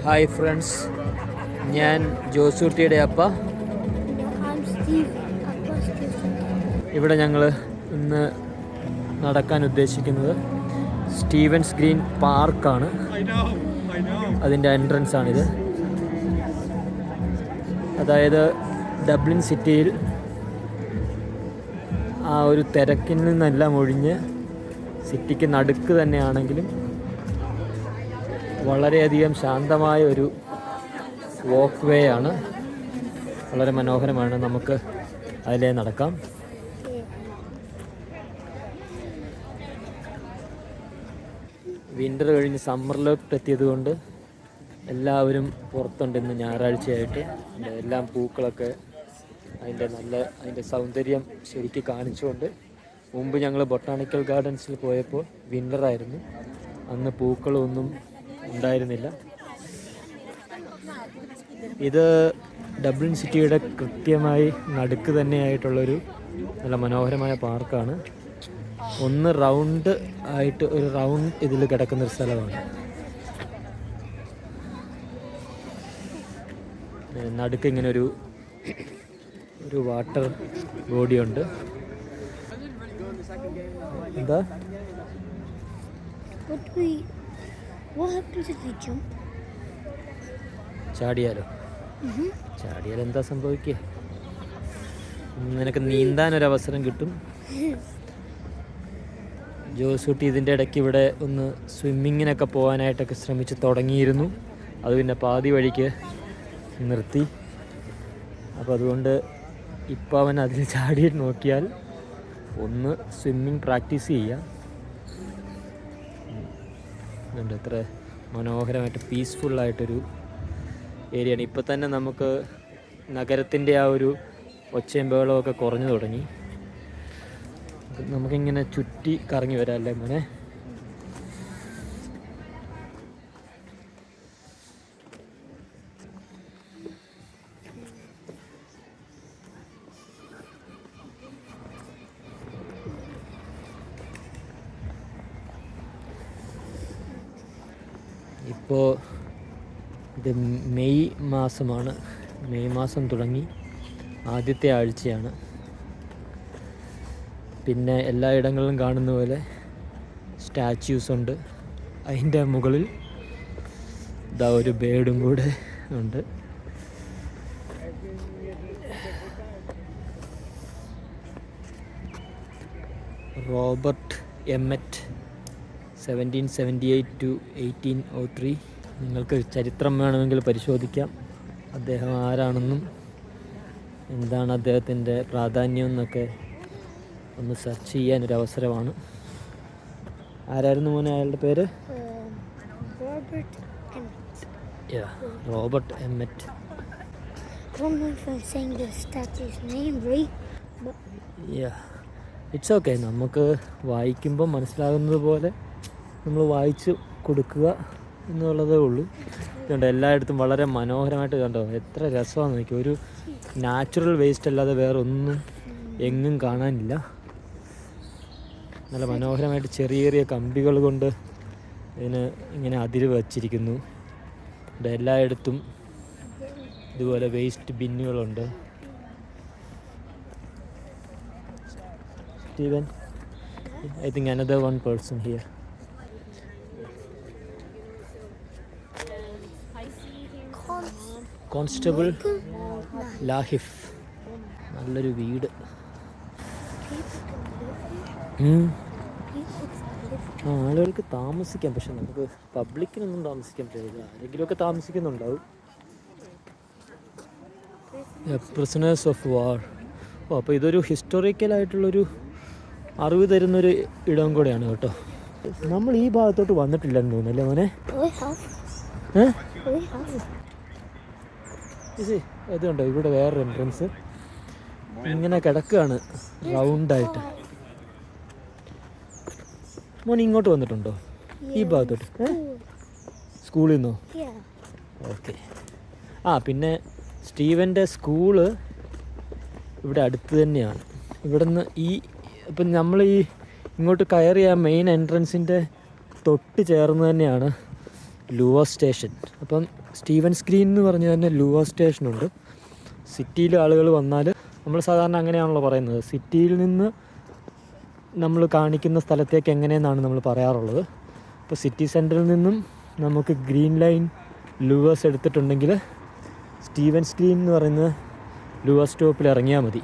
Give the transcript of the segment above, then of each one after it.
Hi friends, ഞാൻ ജോസൂട്ടിയുടെ അപ്പ. ഇവിടെ ഞങ്ങൾ ഇന്ന് നടക്കാൻ ഉദ്ദേശിക്കുന്നത് സ്റ്റീവൻസ് ഗ്രീൻ പാർക്കാണ്. അതിൻ്റെ എൻട്രൻസ് ആണിത്. അതായത് ഡബ്ലിൻ സിറ്റിയിൽ ആ ഒരു തിരക്കിൽ നിന്നെല്ലാം ഒഴിഞ്ഞ് സിറ്റിക്ക് നടുക്ക് തന്നെയാണെങ്കിലും വളരെയധികം ശാന്തമായ ഒരു വാക്ക് വേ ആണ്. വളരെ മനോഹരമാണ്. നമുക്ക് അതിലേ നടക്കാം. വിൻ്റർ കഴിഞ്ഞ് സമ്മറിലോട്ട് എത്തിയത് കൊണ്ട് എല്ലാവരും പുറത്തുണ്ട്. ഇന്ന് ഞായറാഴ്ചയായിട്ട് എല്ലാം പൂക്കളൊക്കെ അതിൻ്റെ സൗന്ദര്യം ശരിക്കും കാണിച്ചുകൊണ്ട്. മുമ്പ് ഞങ്ങൾ ബൊട്ടാണിക്കൽ ഗാർഡൻസിൽ പോയപ്പോൾ വിൻ്ററായിരുന്നു. അന്ന് പൂക്കളൊന്നും ഉണ്ടായിരുന്നില്ല. ഇത് ഡബ്ലിൻ സിറ്റിയുടെ കൃത്യമായി നടുക്ക് തന്നെയായിട്ടുള്ളൊരു നല്ല മനോഹരമായ പാർക്കാണ്. ഒന്ന് റൗണ്ട് ആയിട്ട് ഒരു റൗണ്ട് ഇതിൽ കിടക്കുന്നൊരു സ്ഥലമാണ്. നടുക്ക് ഇങ്ങനെ ഒരു വാട്ടർ ബോഡിയുണ്ട്. എന്താ ചാടിയാലോ? ചാടിയാൽ എന്താ സംഭവിക്കുക? നിനക്ക് നീന്താനൊരവസരം കിട്ടും. ജോസൂട്ടി ഇതിൻ്റെ ഇടയ്ക്ക് ഇവിടെ ഒന്ന് സ്വിമ്മിങ്ങിനൊക്കെ പോകാനായിട്ടൊക്കെ ശ്രമിച്ച് തുടങ്ങിയിരുന്നു. അത് പിന്നെ പാതി വഴിക്ക് നിർത്തി. അപ്പോൾ അതുകൊണ്ട് ഇപ്പോൾ അവൻ അതിൽ ചാടി നോക്കിയാൽ ഒന്ന് സ്വിമ്മിങ് പ്രാക്ടീസ് ചെയ്യാം. എത്ര മനോഹരമായിട്ട് പീസ്ഫുള്ളായിട്ടൊരു ഏരിയയാണ്. ഇപ്പോൾ തന്നെ നമുക്ക് നഗരത്തിൻ്റെ ആ ഒരു ഒച്ചയും ബഹളമൊക്കെ കുറഞ്ഞു തുടങ്ങി. നമുക്കിങ്ങനെ ചുറ്റി കറങ്ങി വരാം അല്ലേ മോനെ? ഇപ്പോൾ ഇത് മെയ് മാസമാണ്. മെയ് മാസം തുടങ്ങി ആദ്യത്തെ ആഴ്ചയാണ്. പിന്നെ എല്ലായിടങ്ങളിലും കാണുന്ന പോലെ സ്റ്റാച്യൂസ് ഉണ്ട്. അതിൻ്റെ മുകളിൽ ഇതാ ഒരു ബേഡും കൂടെ ഉണ്ട്. Robert Emmet 1778 to 1803. നിങ്ങൾക്ക് ചരിത്രം വേണമെങ്കിൽ പരിശോധിക്കാം. അദ്ദേഹം ആരാണെന്നും എന്താണ് അദ്ദേഹത്തിൻ്റെ പ്രാധാന്യം എന്നൊക്കെ ഒന്ന് സെർച്ച് ചെയ്യാനൊരവസരമാണ്. ആരായിരുന്നു മോനെ അയാളുടെ പേര്? Robert Emmet. It's okay. നമുക്ക് വായിക്കുമ്പോൾ മനസ്സിലാകുന്നത് പോലെ നമ്മൾ വായിച്ച് കൊടുക്കുക എന്നുള്ളതേ ഉള്ളൂ. ഇതുണ്ട് എല്ലായിടത്തും വളരെ മനോഹരമായിട്ട്. കണ്ടോ എത്ര രസമാണെന്ന് നോക്കി. ഒരു നാച്ചുറൽ വേസ്റ്റ് അല്ലാതെ വേറെ ഒന്നും എങ്ങും കാണാനില്ല. നല്ല മനോഹരമായിട്ട് ചെറിയ ചെറിയ കമ്പികൾ കൊണ്ട് ഇതിന് ഇങ്ങനെ അതിര് വച്ചിരിക്കുന്നു. എല്ലായിടത്തും ഇതുപോലെ വേസ്റ്റ് ബിന്നുകളുണ്ട്. Steven, I think another one person here. Constable ലാഹിഫ്. നല്ലൊരു വീട്. ആളുകൾക്ക് താമസിക്കാം, പക്ഷെ നമുക്ക് പബ്ലിക്കിനൊന്നും താമസിക്കാൻ പറ്റില്ല. ആരെങ്കിലുമൊക്കെ താമസിക്കുന്നുണ്ടാവും. പ്രിസണേഴ്സ് ഓഫ് വാർ. അപ്പോൾ ഇതൊരു ഹിസ്റ്റോറിക്കലായിട്ടുള്ളൊരു അറിവ് തരുന്നൊരു ഇടം കൂടെയാണ് കേട്ടോ. നമ്മൾ ഈ ഭാഗത്തോട്ട് വന്നിട്ടില്ലെന്ന് തോന്നുന്നല്ലേ മോനെ? അതുകൊണ്ടോ ഇവിടെ വേറൊരു എൻട്രൻസ് ഇങ്ങനെ കിടക്കുകയാണ് റൗണ്ടായിട്ട്. മോൻ ഇങ്ങോട്ട് വന്നിട്ടുണ്ടോ ഈ ഭാഗത്തോട്ട്? സ്കൂളിൽ നിന്നോ? ഓക്കെ. പിന്നെ സ്റ്റീവൻ്റെ സ്കൂള് ഇവിടെ അടുത്ത് തന്നെയാണ്. ഇവിടുന്ന് ഇപ്പം നമ്മൾ ഇങ്ങോട്ട് കയറിയ മെയിൻ എൻട്രൻസിൻ്റെ തൊട്ട് ചേർന്ന് തന്നെയാണ് ലൂവർ സ്റ്റേഷൻ. അപ്പം സ്റ്റീവൻസ് ഗ്രീൻ എന്ന് പറഞ്ഞ് തന്നെ ലുവ സ്റ്റേഷനുണ്ട്. സിറ്റിയിൽ ആളുകൾ വന്നാൽ നമ്മൾ സാധാരണ അങ്ങനെയാണല്ലോ പറയുന്നത്, സിറ്റിയിൽ നിന്ന് നമ്മൾ കാണിക്കുന്ന സ്ഥലത്തേക്ക് എങ്ങനെയെന്നാണ് നമ്മൾ പറയാറുള്ളത്. ഇപ്പോൾ സിറ്റി സെൻറ്ററിൽ നിന്നും നമുക്ക് ഗ്രീൻ ലൈൻ ലുവേഴ്സ് എടുത്തിട്ടുണ്ടെങ്കിൽ സ്റ്റീവൻസ് ഗ്രീൻ എന്ന് പറയുന്ന ലുവ സ്റ്റോപ്പിൽ ഇറങ്ങിയാൽ മതി.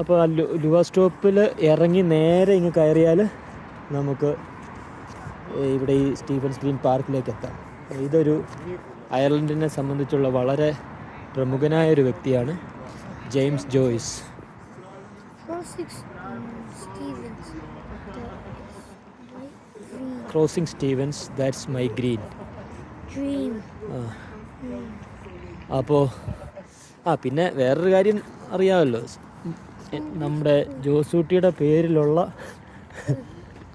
അപ്പോൾ ആ ലുവ സ്റ്റോപ്പിൽ ഇറങ്ങി നേരെ ഇങ്ങ് കയറിയാൽ നമുക്ക് ഇവിടെ ഈ സ്റ്റീവൻസ് ഗ്രീൻ പാർക്കിലേക്ക് എത്താം. ഇതൊരു അയർലൻഡിനെ സംബന്ധിച്ചുള്ള വളരെ പ്രമുഖനായ ഒരു വ്യക്തിയാണ് James Joyce. Crossing Stevens, that's my green. അപ്പോൾ പിന്നെ വേറൊരു കാര്യം അറിയാമല്ലോ, നമ്മുടെ ജോസൂട്ടിയുടെ പേരിലുള്ള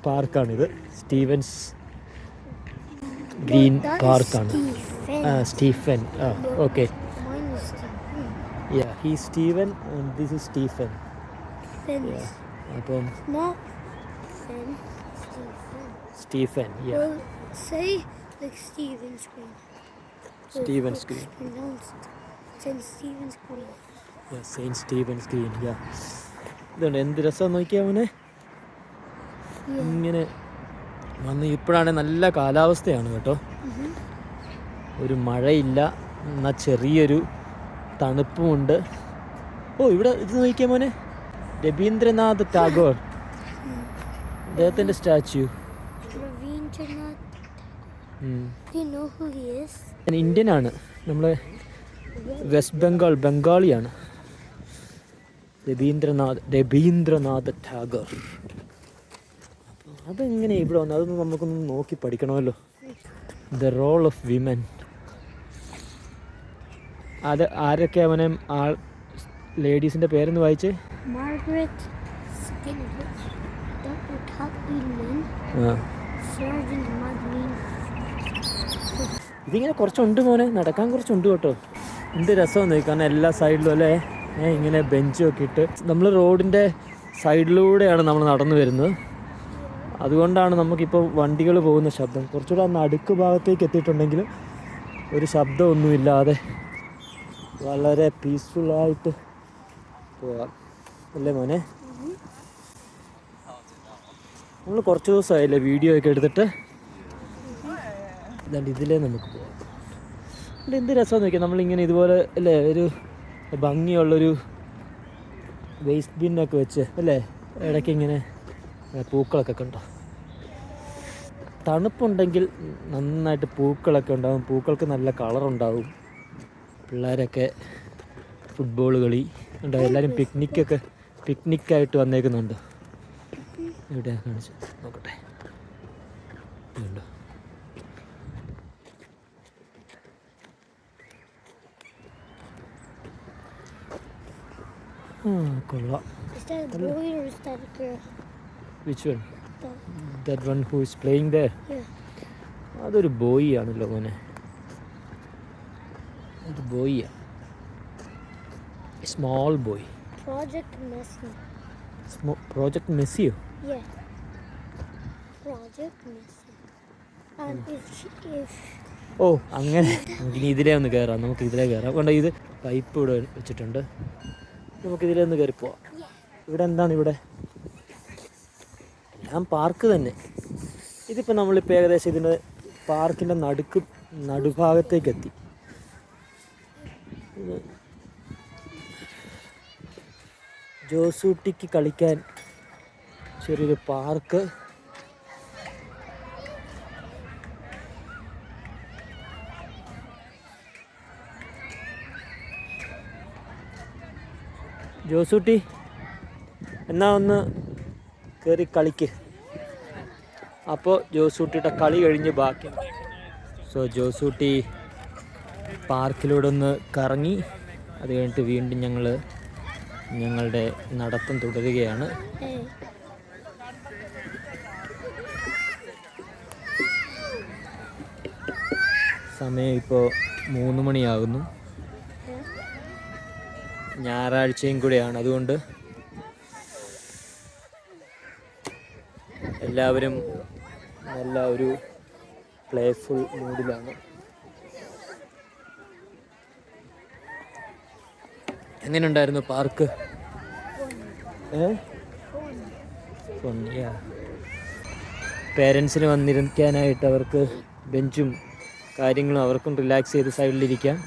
പാർക്കാണിത്. സ്റ്റീവൻസ് ഗ്രീൻ പാർക്കാണ്. Stephen. Okay. Yeah, he's Steven and this is Stephen. Yeah. അപ്പം Stephen. Yeah. Well, say like Stephen's Green. Stephen's Green. Saint Stephen's Green. Yeah, Saint Stephen's Green. Yeah. ഇതുണ്ട്, എന്ത് രസം നോക്കിയാൽ അവനെ. ഇങ്ങനെ വന്ന് ഇപ്പോഴാണ് നല്ല കാലാവസ്ഥയാണ് കേട്ടോ. ഒരു മഴയില്ല, എന്നാൽ ചെറിയൊരു തണുപ്പുമുണ്ട്. ഇവിടെ ഇത് നോക്കിയാൽ മോനെ, രവീന്ദ്രനാഥ് ടാഗോർ, അദ്ദേഹത്തിൻ്റെ സ്റ്റാച്യു. ഇന്ത്യനാണ്, നമ്മളെ വെസ്റ്റ് ബംഗാൾ ബംഗാളിയാണ്. രവീന്ദ്രനാഥ് ടാഗോർ. അതെങ്ങനെ ഇവിടെ വന്നു, അതൊന്ന് നമുക്കൊന്ന് നോക്കി പഠിക്കണമല്ലോ. The role of women. അത് ആരൊക്കെ അവനെ ലേഡീസിൻ്റെ പേരെന്ന് വായിച്ച്? Margaret Skinner, doctor Kathleen, sergeant മാഗ്ലീൻ. ഇതിങ്ങനെ കുറച്ചുണ്ട് മോനെ, നടക്കാൻ കുറച്ചുണ്ട് കേട്ടോ. എന്ത് രസമാണ്, കാരണം എല്ലാ സൈഡിലും അല്ലേ ഇങ്ങനെ ബെഞ്ചൊക്കെ ഇട്ട്. നമ്മൾ റോഡിൻ്റെ സൈഡിലൂടെയാണ് നമ്മൾ നടന്നു വരുന്നത്. അതുകൊണ്ടാണ് നമുക്കിപ്പോൾ വണ്ടികൾ പോകുന്ന ശബ്ദം. കുറച്ചുകൂടെ ആ നടുക്ക് ഭാഗത്തേക്ക് എത്തിയിട്ടുണ്ടെങ്കിൽ ഒരു ശബ്ദമൊന്നുമില്ലാതെ വളരെ പീസ്ഫുള്ളായിട്ട് പോകാം അല്ലേ മോനെ? നമ്മൾ കുറച്ച് ദിവസമായില്ലേ വീഡിയോ ഒക്കെ എടുത്തിട്ട്. ഇതാണ്ട് ഇതിലേ നമുക്ക് പോകാം. എന്ത് രസമെന്ന് നോക്കിയാൽ നമ്മളിങ്ങനെ ഇതുപോലെ അല്ലേ ഒരു ഭംഗിയുള്ളൊരു വേസ്റ്റ് ബിന്നൊക്കെ വെച്ച് അല്ലേ, ഇടയ്ക്ക് ഇങ്ങനെ പൂക്കളൊക്കെ കണ്ടോ. തണുപ്പുണ്ടെങ്കിൽ നന്നായിട്ട് പൂക്കളൊക്കെ ഉണ്ടാകും, പൂക്കൾക്ക് നല്ല കളറുണ്ടാകും. പിള്ളേരൊക്കെ ഫുട്ബോൾ കളി ഉണ്ടാവും. എല്ലാവരും പിക്നിക്കായിട്ട് വന്നേക്കുന്നുണ്ട്. എവിടെയാണ് കാണിച്ചു നോക്കട്ടെ. ഉണ്ടോ? കൊള്ളാം. Which one? That one who is playing there? Yeah. അതൊരു ബോയ് ആണല്ലോ മോനെ. ഒരു ബോയിയാ, small boy. Project Messi. Project Messiയോ? Yeah. Project Messi. And if അങ്ങനെ നമുക്കിനി ഇതിലേ ഒന്ന് കയറാം. നമുക്ക് ഇതിലേ കയറാം. കൊണ്ട് ഇത് പൈപ്പ് ഇവിടെ വെച്ചിട്ടുണ്ട്. നമുക്കിതിലേ ഒന്ന് കയറി പോവാം. ഇവിടെ എന്താണ്? ഇവിടെ എല്ലാം പാർക്ക് തന്നെ. ഇതിപ്പോൾ നമ്മളിപ്പോൾ ഏകദേശം ഇതിൻ്റെ പാർക്കിൻ്റെ നടുഭാഗത്തേക്ക് എത്തി. ജോസൂട്ടിക്ക് കളിക്കാൻ ചെറിയൊരു പാർക്ക്. ജോസൂട്ടി എന്നാ ഒന്ന് കയറി കളിക്ക്. അപ്പോൾ ജോസൂട്ടിയുടെ കളി കഴിഞ്ഞ് ബാക്കി. സോ ജോസൂട്ടി പാർക്കിലൂടെ ഒന്ന് കറങ്ങി. അത് കഴിഞ്ഞിട്ട് വീണ്ടും ഞങ്ങളുടെ നടത്തം തുടരുകയാണ്. സമയം ഇപ്പോൾ 3 മണിയാകുന്നു. ഞായറാഴ്ചയും കൂടെയാണ്, അതുകൊണ്ട് എല്ലാവരും നല്ല ഒരു പ്ലേഫുൾ മൂഡിലാണ്. എങ്ങനെയുണ്ടായിരുന്നു പാർക്ക്? പേരൻസിന് വന്നിരിക്കാനായിട്ട് അവർക്ക് ബെഞ്ചും കാര്യങ്ങളും അവർക്കും റിലാക്സ് ചെയ്ത് സൈഡിലിരിക്കാം.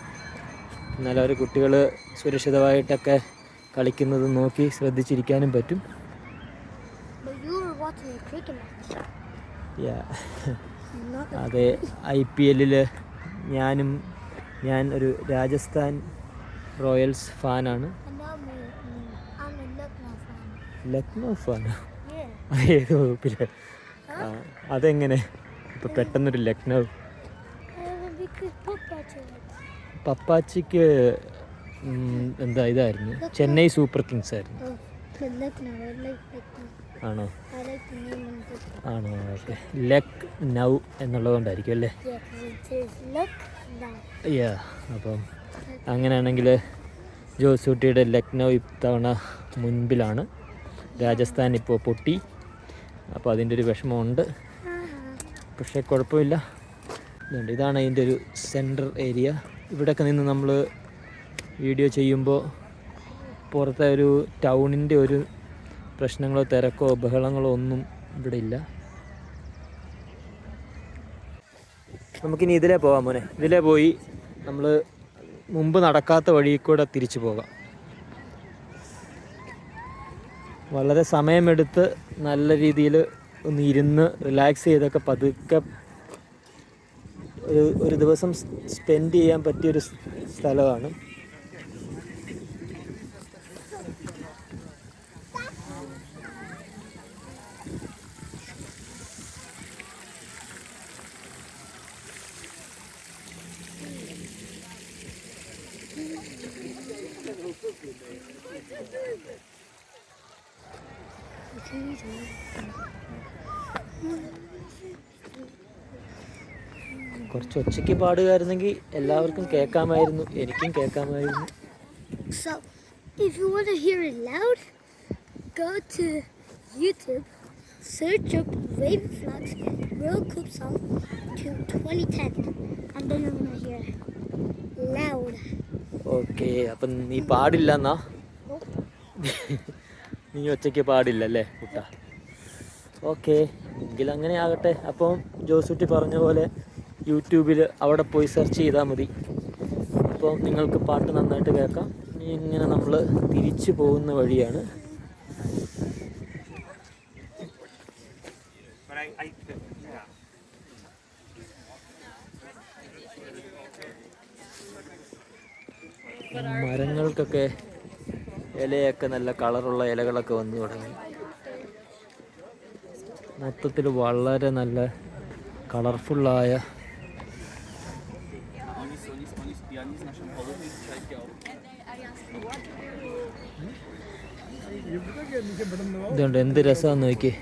എന്നാൽ അവർ കുട്ടികൾ സുരക്ഷിതമായിട്ടൊക്കെ കളിക്കുന്നത് നോക്കി ശ്രദ്ധിച്ചിരിക്കാനും പറ്റും. അതെ, IPL ഞാൻ ഒരു രാജസ്ഥാൻ റോയൽസ് ഫാനാണ്. ലക്നൗ ഫാനോ? ഏത് വകുപ്പില്? അതെങ്ങനെ ഇപ്പം പെട്ടെന്നൊരു ലക്നൗ? പപ്പാച്ചിക്ക് എന്താ ഇതായിരുന്നു, ചെന്നൈ സൂപ്പർ കിങ്സ് ആയിരുന്നു. ആണോ? ഓക്കെ. ലക്നൗ എന്നുള്ളതുകൊണ്ടായിരിക്കും അല്ലേ? അപ്പം അങ്ങനെയാണെങ്കിൽ ജോസൂട്ടിയുടെ ലക്നൗ ഇത്തവണ മുൻപിലാണ്. രാജസ്ഥാൻ ഇപ്പോൾ പൊട്ടി, അപ്പോൾ അതിൻ്റെ ഒരു വിഷമമുണ്ട്. പക്ഷേ കുഴപ്പമില്ല. ഇതാണ് അതിൻ്റെ ഒരു സെൻട്രൽ ഏരിയ. ഇവിടെയൊക്കെ നിന്ന് നമ്മൾ വീഡിയോ ചെയ്യുമ്പോൾ പുറത്തെ ഒരു ടൗണിൻ്റെ ഒരു പ്രശ്നങ്ങളോ തിരക്കോ ബഹളങ്ങളോ ഒന്നും ഇവിടെ ഇല്ല. നമുക്കിനി ഇതിലേ പോകാം മോനെ. ഇതിലേ പോയി നമ്മൾ മുമ്പ് നടക്കാത്ത വഴി കൂടെ തിരിച്ചു പോകാം. വളരെ സമയമെടുത്ത് നല്ല രീതിയിൽ ഒന്ന് ഇരുന്ന് റിലാക്സ് ചെയ്തൊക്കെ പതുക്കെ ഒരു ദിവസം സ്പെൻഡ് ചെയ്യാൻ പറ്റിയൊരു സ്ഥലമാണ്. കുറച്ച് ഒച്ചയ്ക്ക് പാടുകയായിരുന്നെങ്കിൽ എല്ലാവർക്കും കേൾക്കാമായിരുന്നു, എനിക്കും കേൾക്കാമായിരുന്നു. So, if you want to hear it loud, go to YouTube, search up Ravenflux World Cup song to 2010, and then you're going to hear it loud. Okay, അപ്പം നീ പാടില്ല എന്നാ? നീ ഒച്ചയ്ക്ക് പാടില്ല അല്ലേ കുട്ട? ഓക്കെ, എങ്കിൽ അങ്ങനെ ആകട്ടെ. അപ്പം ജോസൂട്ടി പറഞ്ഞ പോലെ യൂട്യൂബിൽ അവിടെ പോയി സെർച്ച് ചെയ്താൽ മതി. അപ്പോൾ നിങ്ങൾക്ക് പാട്ട് നന്നായിട്ട് കേൾക്കാം. ഇങ്ങനെ നമ്മൾ തിരിച്ചു പോകുന്ന വഴിയാണ്. മരങ്ങൾക്കൊക്കെ ഇലയൊക്കെ നല്ല കളറുള്ള ഇലകളൊക്കെ വന്നു തുടങ്ങി. മൊത്തത്തിൽ വളരെ നല്ല കളർഫുള്ളായ ഇതുണ്ട്. എന്ത് രസമാണെന്ന് നോക്കി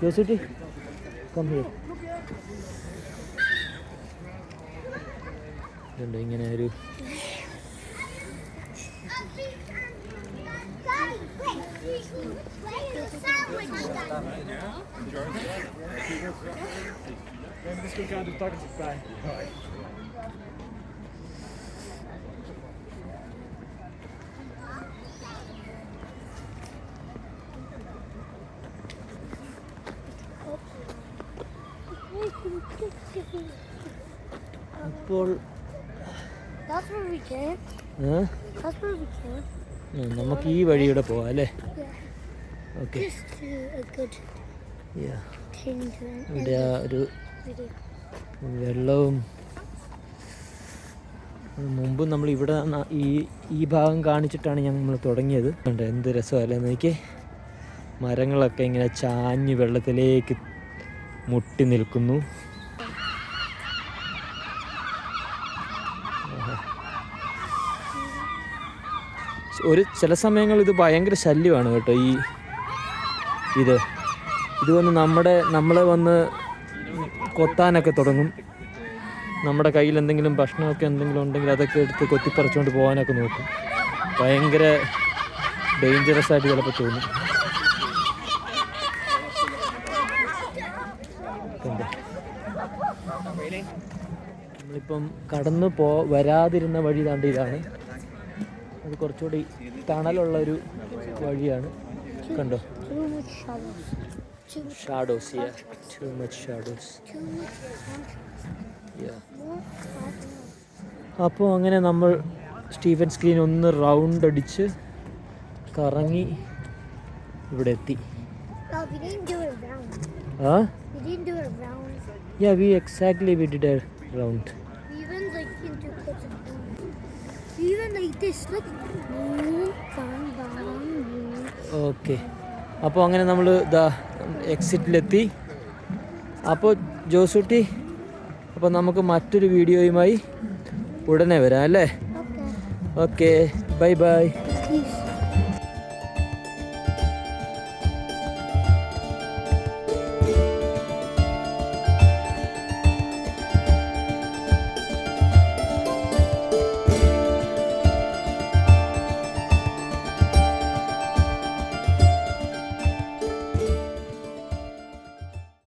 ജോസൂട്ടി. ഇതുണ്ട് ഇങ്ങനെ ഒരു അപ്പോൾ നമുക്ക് ഈ വഴിയുടെ പോവാം അല്ലേ? ഓക്കെ. ഇവിടെ ഒരു വെള്ളവും മുമ്പ് നമ്മൾ ഇവിടെ ഈ ഭാഗം കാണിച്ചിട്ടാണ് നമ്മൾ തുടങ്ങിയത്. എന്ത് രസമല്ലേ നോക്കി. മരങ്ങളൊക്കെ ഇങ്ങനെ ചാഞ്ഞ് വെള്ളത്തിലേക്ക് മുട്ടി നിൽക്കുന്നു. ചില സമയങ്ങൾ ഇത് ഭയങ്കര ശല്യമാണ് കേട്ടോ. ഇത് വന്ന് നമ്മളെ വന്ന് കൊത്താനൊക്കെ തുടങ്ങും. നമ്മുടെ കയ്യിൽ എന്തെങ്കിലും ഭക്ഷണമൊക്കെ എന്തെങ്കിലും ഉണ്ടെങ്കിൽ അതൊക്കെ എടുത്ത് കൊത്തിപ്പറിച്ചുകൊണ്ട് പോകാനൊക്കെ നോക്കും. ഭയങ്കര ഡേഞ്ചറസ് ആയിട്ട് ചിലപ്പോൾ തോന്നും. നമ്മളിപ്പം കടന്നു വരാതിരുന്ന വഴി താണ്ടി ഇതാണ്. അത് കുറച്ചുകൂടി തണലുള്ളൊരു വഴിയാണ്. കണ്ടോ, ഷാഡോസ്, ടു മച്ച് ഷാഡോസ്. അപ്പോൾ അങ്ങനെ നമ്മൾ സ്റ്റീഫൻസ് ഗ്രീൻ ഒന്ന് റൗണ്ട് അടിച്ച് കറങ്ങി ഇവിടെ എത്തി. We did a round. Even like this, look. Okay, അപ്പോൾ അങ്ങനെ നമ്മൾ എക്സിറ്റിലെത്തി. അപ്പോൾ ജോസൂട്ടി, അപ്പോൾ നമുക്ക് മറ്റൊരു വീഡിയോയുമായി ഉടനെ വരാം അല്ലേ? Okay, bye bye.